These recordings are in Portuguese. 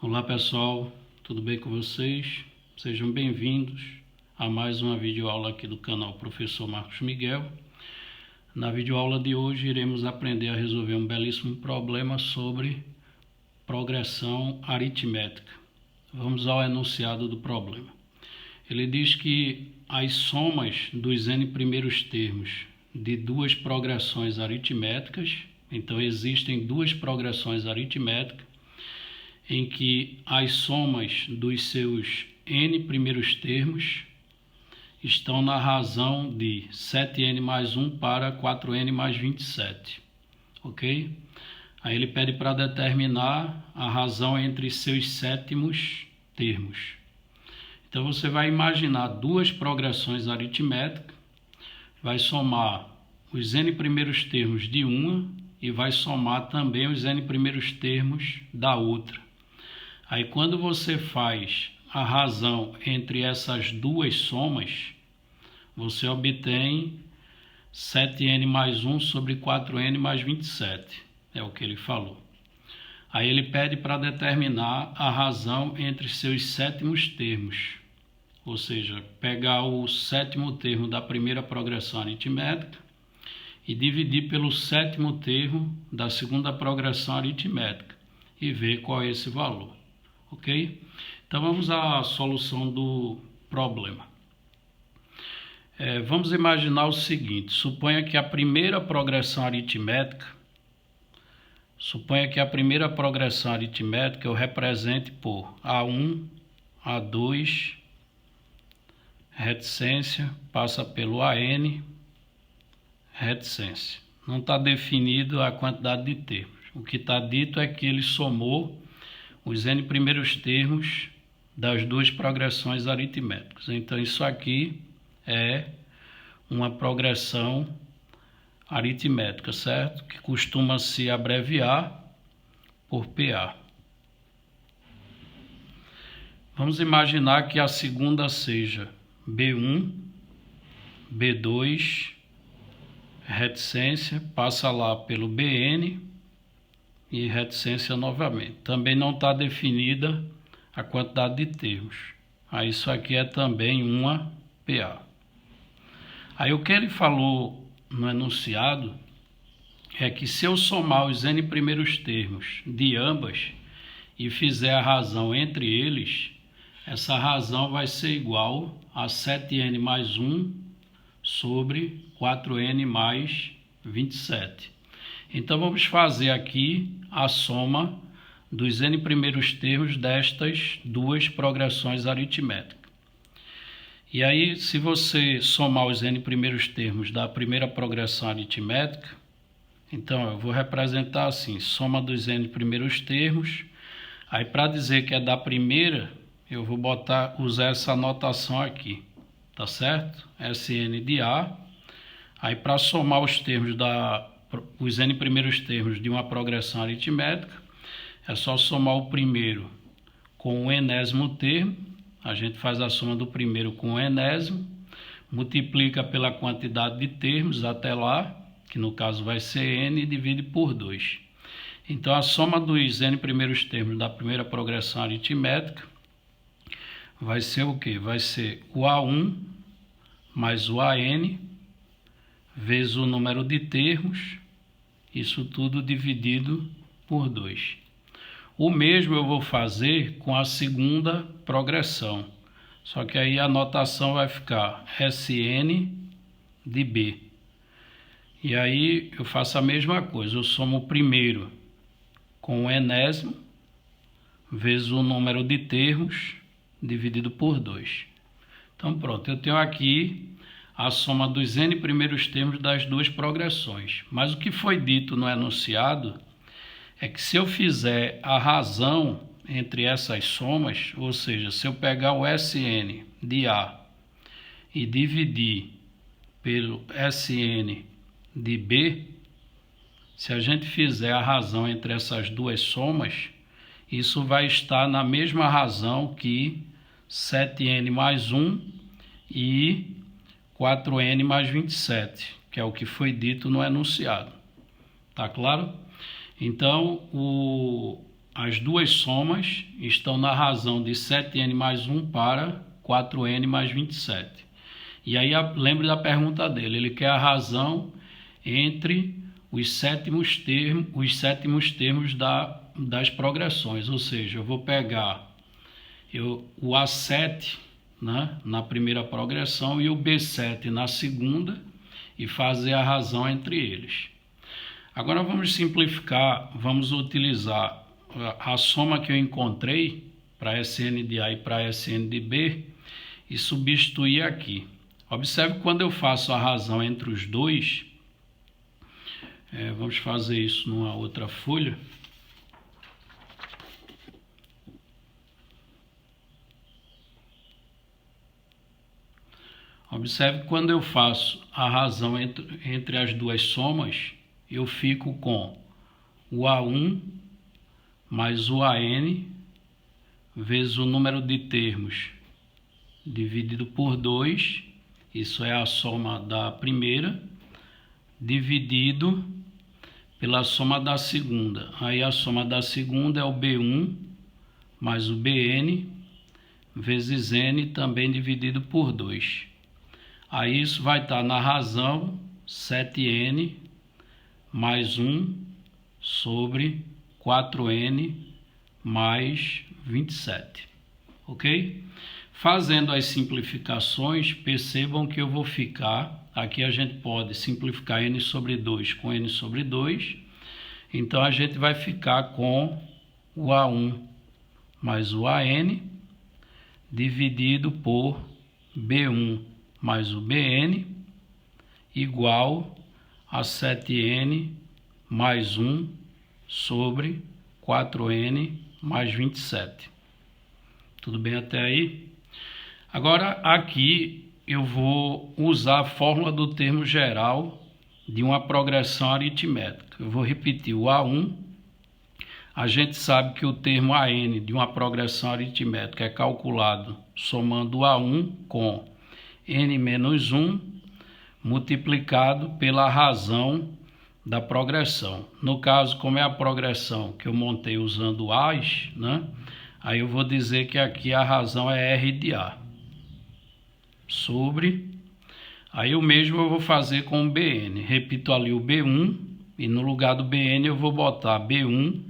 Olá pessoal, tudo bem com vocês? Sejam bem-vindos a mais uma videoaula aqui do canal Professor Marcos Miguel. Na videoaula de hoje iremos aprender a resolver um belíssimo problema sobre progressão aritmética. Vamos ao enunciado do problema. Ele diz que as somas dos n primeiros termos de duas progressões aritméticas, então existem duas progressões aritméticas, em que as somas dos seus n primeiros termos estão na razão de 7n mais 1 para 4n mais 27, ok? Aí ele pede para determinar a razão entre seus sétimos termos. Então você vai imaginar duas progressões aritméticas, vai somar os n primeiros termos de uma e vai somar também os n primeiros termos da outra. Aí quando você faz a razão entre essas duas somas, você obtém 7n mais 1 sobre 4n mais 27, é o que ele falou. Aí ele pede para determinar a razão entre seus sétimos termos, ou seja, pegar o sétimo termo da primeira progressão aritmética e dividir pelo sétimo termo da segunda progressão aritmética e ver qual é esse valor. Ok? Então vamos à solução do problema. Vamos imaginar o seguinte: suponha que a primeira progressão aritmética eu represente por A1, A2, reticência, passa pelo AN, reticência. Não está definido a quantidade de termos. O que está dito é que ele somou os n primeiros termos das duas progressões aritméticas. Então isso aqui é uma progressão aritmética, certo? Que costuma se abreviar por PA. Vamos imaginar que a segunda seja B1, B2, reticência, passa lá pelo BN e reticência novamente. Também não está definida a quantidade de termos. Aí isso aqui é também uma PA. Aí o que ele falou no enunciado é que se eu somar os n primeiros termos de ambas e fizer a razão entre eles, essa razão vai ser igual a 7n mais 1 sobre 4n mais 27. Então vamos fazer aqui a soma dos n primeiros termos destas duas progressões aritméticas. E aí, se você somar os n primeiros termos da primeira progressão aritmética, então eu vou representar assim: soma dos n primeiros termos. Aí para dizer que é da primeira, eu vou usar essa notação aqui, tá certo? Sn de A. Aí para somar os n primeiros termos de uma progressão aritmética, é só somar o primeiro com o enésimo termo. A gente faz a soma do primeiro com o enésimo, multiplica pela quantidade de termos até lá, que no caso vai ser n, e divide por 2. Então a soma dos n primeiros termos da primeira progressão aritmética vai ser o quê? Vai ser o A1 mais o AN vezes o número de termos, isso tudo dividido por 2. O mesmo eu vou fazer com a segunda progressão, só que aí a notação vai ficar Sn de B. E aí eu faço a mesma coisa, eu somo o primeiro com o enésimo vezes o número de termos dividido por 2. Então pronto, eu tenho aqui a soma dos n primeiros termos das duas progressões. Mas o que foi dito no enunciado é que se eu fizer a razão entre essas somas, ou seja, se eu pegar o Sn de A e dividir pelo Sn de B, se a gente fizer a razão entre essas duas somas, isso vai estar na mesma razão que 7n mais 1 e 4n mais 27, que é o que foi dito no enunciado. Tá claro? Então, as duas somas estão na razão de 7n mais 1 para 4n mais 27. E aí lembre da pergunta dele, ele quer a razão entre os sétimos termos das progressões, ou seja, eu vou pegar o A7, né, na primeira progressão e o B7 na segunda e fazer a razão entre eles. Agora vamos simplificar, vamos utilizar a soma que eu encontrei para Sn de A e para Sn de B e substituir aqui. Observe quando eu faço a razão entre os dois, vamos fazer isso numa outra folha. Observe que quando eu faço a razão entre as duas somas, eu fico com o A1 mais o AN vezes o número de termos dividido por 2, isso é a soma da primeira, dividido pela soma da segunda. Aí a soma da segunda é o B1 mais o BN vezes N também dividido por 2. Aí isso vai estar na razão 7n mais 1 sobre 4n mais 27. Ok? Fazendo as simplificações, percebam que eu vou ficar... Aqui a gente pode simplificar n sobre 2 com n sobre 2. Então, a gente vai ficar com o A1 mais o AN dividido por B1 mais o BN igual a 7n mais 1 sobre 4n mais 27. Tudo bem até aí? Agora, aqui eu vou usar a fórmula do termo geral de uma progressão aritmética. Eu vou repetir o A1. A gente sabe que o termo AN de uma progressão aritmética é calculado somando o A1 com n menos 1 multiplicado pela razão da progressão. No caso, como é a progressão que eu montei usando A's, né? Aí eu vou dizer que aqui a razão é R de A. Sobre, aí o mesmo eu vou fazer com o BN. Repito ali o B1 e no lugar do BN eu vou botar B1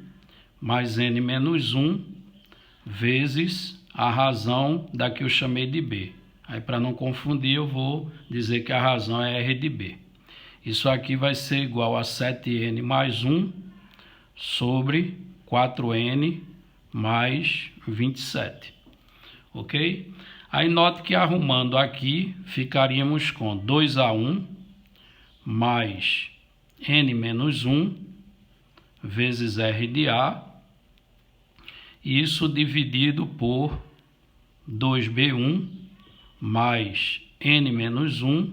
mais N menos 1 vezes a razão da que eu chamei de B. Aí para não confundir eu vou dizer que a razão é R de B. Isso aqui vai ser igual a 7n mais 1 sobre 4n mais 27. Ok? Aí note que arrumando aqui, ficaríamos com 2A1 mais n menos 1 vezes R de A, isso dividido por 2B1 mais n menos 1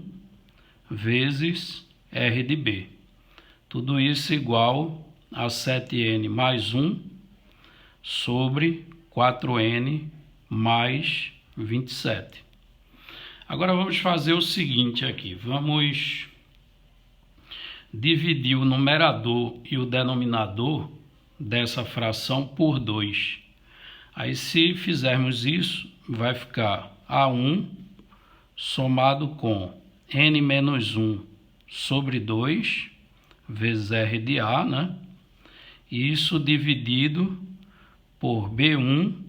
vezes R de B. Tudo isso igual a 7n mais 1 sobre 4n mais 27. Agora vamos fazer o seguinte aqui. Vamos dividir o numerador e o denominador dessa fração por 2. Aí se fizermos isso, vai ficar A1 somado com n menos 1 sobre 2 vezes R de A, né? Isso dividido por B1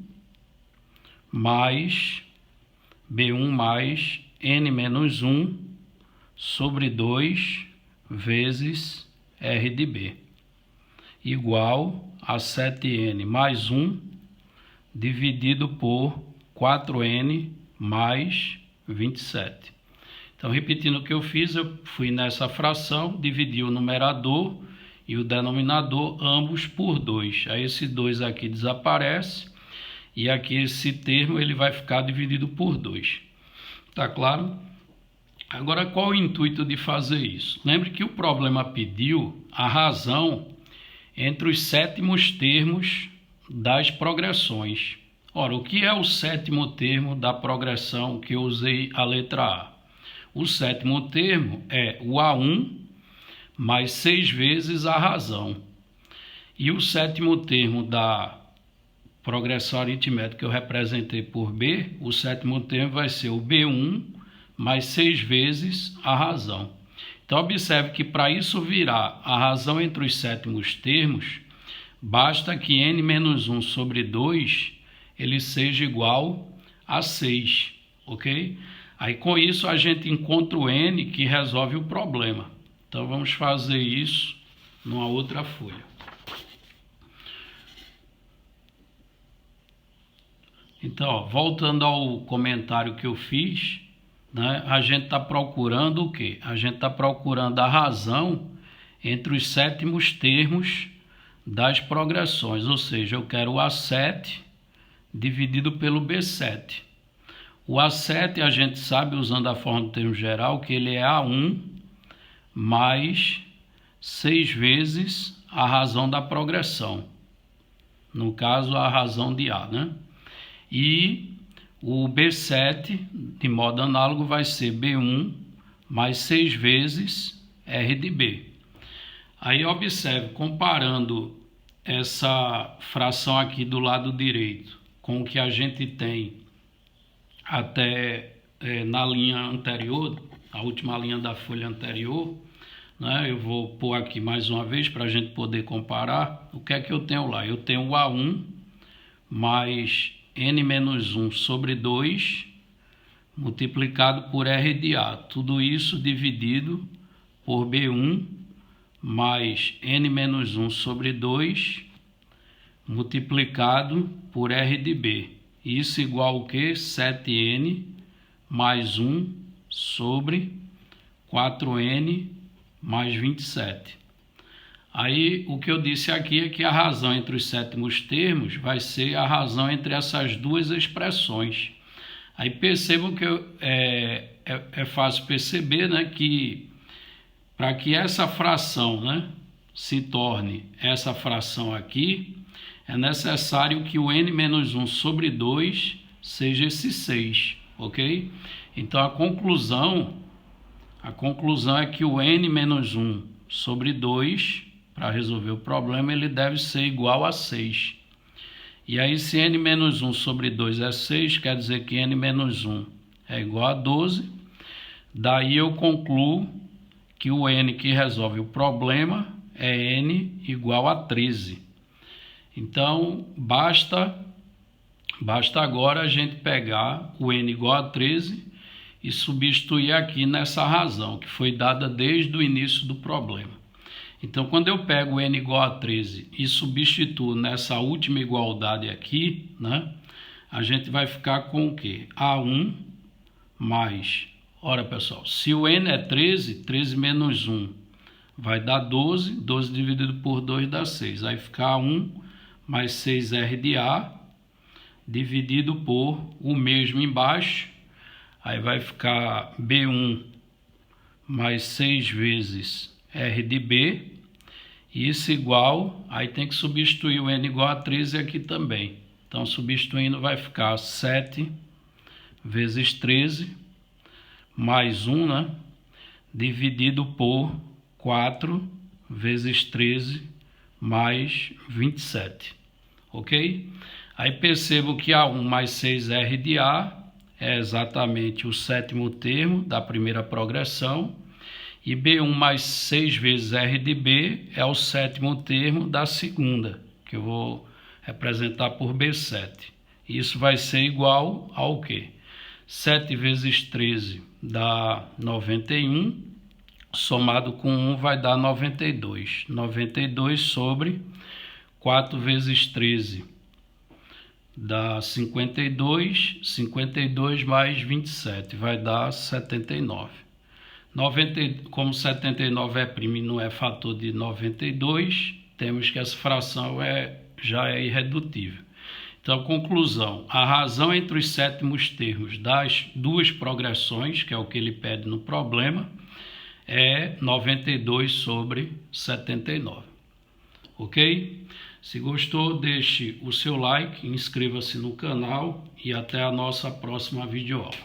mais n menos 1 sobre 2 vezes R de B, igual a 7n mais 1 dividido por 4n mais 27. Então, repetindo o que eu fiz, eu fui nessa fração, dividi o numerador e o denominador, ambos por 2. Aí esse 2 aqui desaparece. E aqui esse termo ele vai ficar dividido por 2. Tá claro? Agora, qual o intuito de fazer isso? Lembre que o problema pediu a razão entre os sétimos termos das progressões. Ora, o que é o sétimo termo da progressão que eu usei a letra A? O sétimo termo é o A1 mais 6 vezes a razão. E o sétimo termo da progressão aritmética que eu representei por B, o sétimo termo vai ser o B1 mais 6 vezes a razão. Então, observe que para isso virar a razão entre os sétimos termos, basta que n menos 1 sobre 2 ele seja igual a 6, ok? Aí, com isso, a gente encontra o n que resolve o problema. Então, vamos fazer isso numa outra folha. Então, ó, voltando ao comentário que eu fiz, né, a gente está procurando o quê? A gente está procurando a razão entre os sétimos termos das progressões, ou seja, eu quero o A7 dividido pelo B7. O A7 a gente sabe, usando a forma do termo geral, que ele é A1 mais 6 vezes a razão da progressão. No caso, a razão de A, né? E o B7, de modo análogo, vai ser B1 mais 6 vezes R de B. Aí observe, comparando essa fração aqui do lado direito com o que a gente tem até na linha anterior, a última linha da folha anterior, né? Eu vou pôr aqui mais uma vez para a gente poder comparar. O que é que eu tenho lá? Eu tenho o A1 mais n menos 1 sobre 2 multiplicado por R de A. Tudo isso dividido por B1 mais n menos 1 sobre 2 multiplicado por R de B. Isso igual ao que? 7n mais 1 sobre 4n mais 27. Aí, o que eu disse aqui é que a razão entre os sétimos termos vai ser a razão entre essas duas expressões. Aí percebam que é fácil perceber, né, que para que essa fração, né, se torne essa fração aqui, é necessário que o n menos 1 sobre 2 seja esse 6, ok? Então, a conclusão é que o n menos 1 sobre 2, para resolver o problema, ele deve ser igual a 6. E aí, se n menos 1 sobre 2 é 6, quer dizer que n menos 1 é igual a 12. Daí eu concluo que o n que resolve o problema é n igual a 13. Então, basta agora a gente pegar o n igual a 13 e substituir aqui nessa razão, que foi dada desde o início do problema. Então, quando eu pego o n igual a 13 e substituo nessa última igualdade aqui, né, a gente vai ficar com o quê? A1 mais... Ora, pessoal, se o n é 13, 13 menos 1 vai dar 12, 12 dividido por 2 dá 6. Aí fica A1 mais 6R de A dividido por o mesmo embaixo. Aí vai ficar B1 mais 6 vezes R de B, isso igual, aí tem que substituir o n igual a 13 aqui também. Então, substituindo vai ficar 7 vezes 13, mais 1, né? Dividido por 4 vezes 13, mais 27, ok? Aí percebo que A1 mais 6R de A é exatamente o sétimo termo da primeira progressão, e B1 mais 6 vezes R de B é o sétimo termo da segunda, que eu vou representar por B7. Isso vai ser igual ao quê? 7 vezes 13 dá 91, somado com 1 vai dar 92. 92 sobre 4 vezes 13 dá 52, 52 mais 27 vai dar 79. Como 79 é primo e não é fator de 92, temos que essa fração já é irredutível. Então, conclusão, a razão entre os sétimos termos das duas progressões, que é o que ele pede no problema, é 92 sobre 79. Ok? Se gostou, deixe o seu like, inscreva-se no canal e até a nossa próxima videoaula.